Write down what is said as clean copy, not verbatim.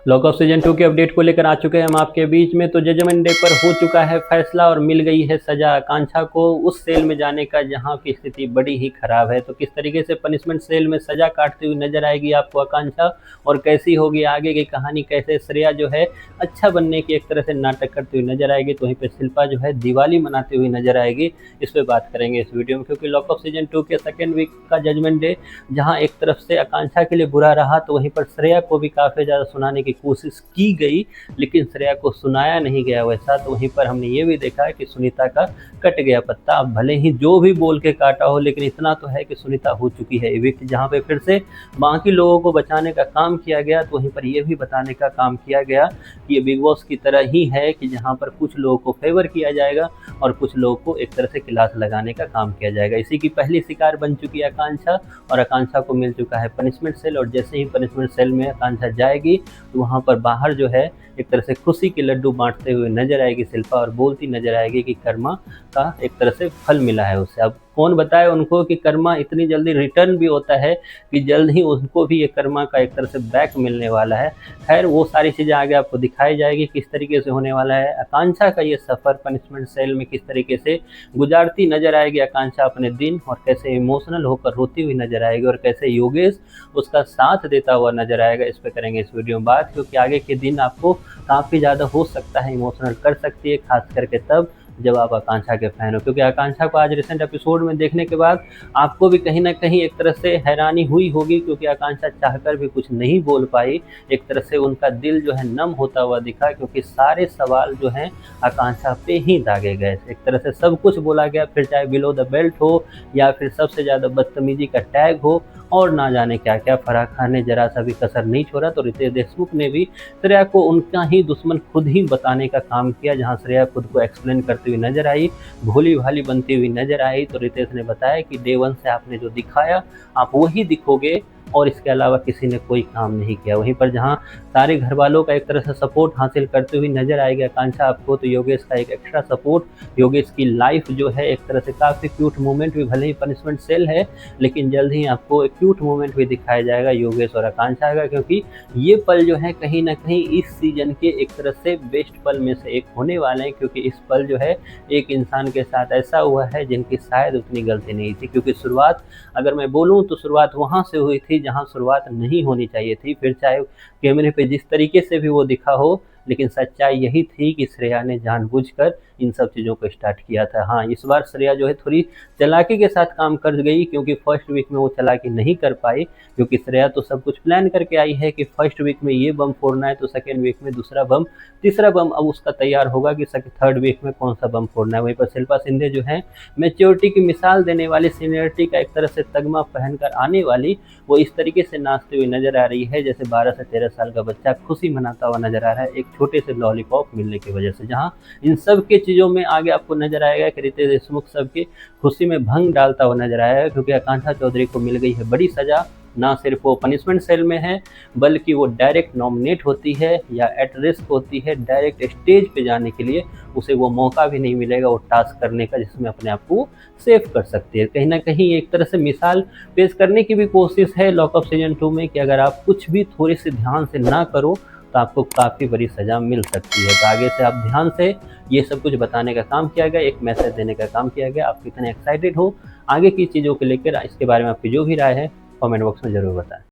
Lock off season 2 के update को लेकर आ चुके हैं हम आपके बीच में। तो जजमेंट डे पर हो चुका है फैसला और मिल गई है सजा आकांक्षा को उस सेल में जाने का जहां की स्थिति बड़ी ही खराब है। तो किस तरीके से पनिशमेंट सेल में सजा काटती हुई नजर आएगी आपको आकांक्षा और कैसी होगी आगे की कहानी, कैसे श्रेया जो है अच्छा बनने की एक तरह से नाटक करती हुई नजर आएगी, तो वहीं पर शिल्पा जो है दिवाली मनाती हुई नजर आएगी। इस पर बात करेंगे इस वीडियो में, क्योंकि लॉक ऑफ सीजन 2 के सेकेंड वीक का जजमेंट डे जहां एक तरफ से आकांक्षा के लिए बुरा रहा, तो वहीं पर श्रेया को भी काफ़ी ज़्यादा सुनाने की कोशिश की गई, लेकिन श्रेया को सुनाया नहीं गया वैसा। तो वहीं पर हमने ये भी देखा है कि सुनीता का कट गया पत्ता। अब भले ही जो भी बोल के काटा हो, लेकिन इतना तो है कि सुनीता हो चुकी है इविक्ट, जहाँ पे फिर से बाकी लोगों को बचाने का काम किया गया। तो वहीं पर यह भी बताने का काम किया गया कि ये बिग बॉस की तरह ही है कि जहाँ पर कुछ लोगों को फेवर किया जाएगा और कुछ लोगों को एक तरह से क्लास लगाने का काम किया जाएगा। इसी की पहली शिकार बन चुकी है आकांक्षा, और आकांक्षा को मिल चुका है पनिशमेंट सेल। और जैसे ही पनिशमेंट सेल में आकांक्षा जाएगी तो वहाँ पर बाहर जो है एक तरह से खुशी के लड्डू बांटते हुए नजर आएगी शिल्पा, और बोलती नजर आएगी कि कर्मा का एक तरह से फल मिला है उसे। अब कौन बताए उनको कि कर्मा इतनी जल्दी रिटर्न भी होता है, कि जल्द ही उनको भी ये कर्मा का एक तरह से बैक मिलने वाला है। खैर वो सारी चीज़ें आगे आपको दिखाई जाएगी किस तरीके से होने वाला है। आकांक्षा का ये सफ़र पनिशमेंट सेल में किस तरीके से गुजारती नजर आएगी आकांक्षा अपने दिन, और कैसे इमोशनल होकर रोती हुई नजर आएगी, और कैसे योगेश उसका साथ देता हुआ नजर आएगा। इस पर करेंगे इस वीडियो में बात, क्योंकि आगे के दिन आपको काफ़ी ज़्यादा हो सकता है इमोशनल कर सकती है, खास करके तब जब आप आकांक्षा के फैन हो। क्योंकि आकांक्षा को आज रिसेंट एपिसोड में देखने के बाद आपको भी कहीं ना कहीं एक तरह से हैरानी हुई होगी, क्योंकि आकांक्षा चाहकर भी कुछ नहीं बोल पाई। एक तरह से उनका दिल जो है नम होता हुआ दिखा, क्योंकि सारे सवाल जो हैं आकांक्षा पे ही दागे गए। एक तरह से सब कुछ बोला गया, फिर चाहे बिलो द बेल्ट हो या फिर सबसे ज़्यादा बदतमीजी का टैग हो, और ना जाने क्या क्या। फराह खान ने जरा सा भी कसर नहीं छोड़ा। तो रितेश देशमुख ने भी श्रेया को उनका ही दुश्मन खुद ही बताने का काम किया, जहां श्रेया खुद को एक्सप्लेन करती हुई नजर आई, भोली भाली बनती हुई नजर आई। तो रितेश ने बताया कि डे वन से आपने जो दिखाया आप वही दिखोगे, और इसके अलावा किसी ने कोई काम नहीं किया। वहीं पर जहां सारे घर वालों का एक तरह से सपोर्ट हासिल करते हुए नजर आएगी आकांक्षा आपको, तो योगेश का एक एक्स्ट्रा सपोर्ट, योगेश की लाइफ जो है एक तरह से काफ़ी क्यूट मोमेंट भी, भले ही पनिशमेंट सेल है लेकिन जल्द ही आपको एक क्यूट मोमेंट भी दिखाया जाएगा योगेश और आकांक्षा का। क्योंकि ये पल जो है कहीं ना कहीं इस सीजन के एक तरह से बेस्ट पल में से एक होने वाले हैं, क्योंकि इस पल जो है एक इंसान के साथ ऐसा हुआ है जिनकी शायद उतनी गलती नहीं थी। क्योंकि शुरुआत अगर मैं बोलूँ तो शुरुआत वहाँ से हुई थी जहाँ शुरुआत नहीं होनी चाहिए थी। फिर चाहे कैमरे पे जिस तरीके से भी वो दिखा हो, लेकिन सच्चाई यही थी कि श्रेया ने जानबूझकर इन सब चीज़ों को स्टार्ट किया था। हाँ, इस बार श्रेया जो है थोड़ी चालाकी के साथ काम कर गई, क्योंकि फर्स्ट वीक में वो चालाकी नहीं कर पाई। क्योंकि श्रेया तो सब कुछ प्लान करके आई है कि फर्स्ट वीक में ये बम फोड़ना है, तो सेकेंड वीक में दूसरा बम, तीसरा बम अब उसका तैयार होगा कि थर्ड वीक में कौन सा बम फोड़ना है। वहीं पर शिल्पा शिंदे जो है मेच्योरिटी की मिसाल देने वाली, सीनियरिटी का एक तरह से तगमा पहनकर आने वाली, वो इस तरीके से नाचते हुए नजर आ रही है जैसे 12 से 13 साल का बच्चा खुशी मनाता हुआ नजर आ रहा है एक छोटे से लॉलीपॉप मिलने की वजह से। जहां इन सब के चीज़ों में आगे आपको नजर आएगा कि रितेश देशमुख सबकी खुशी में भंग डालता हुआ नजर आएगा, क्योंकि आकांक्षा चौधरी को मिल गई है बड़ी सजा। ना सिर्फ वो पनिशमेंट सेल में है, बल्कि वो डायरेक्ट नॉमिनेट होती है या एट रिस्क होती है डायरेक्ट स्टेज पे जाने के लिए। उसे वो मौका भी नहीं मिलेगा वो टास्क करने का जिसमें अपने आप को सेव कर सकती है। कहीं ना कहीं एक तरह से मिसाल पेश करने की भी कोशिश है लॉक ऑफ सीजन 2 में, कि अगर आप कुछ भी थोड़ी सी ध्यान से ना करो तो आपको काफ़ी बड़ी सज़ा मिल सकती है। तो आगे से आप ध्यान से ये सब कुछ बताने का काम किया गया, एक मैसेज देने का काम किया गया। आप कितने एक्साइटेड हो आगे की चीज़ों को लेकर, इसके बारे में आपकी जो भी राय है कमेंट बॉक्स में ज़रूर बताएं।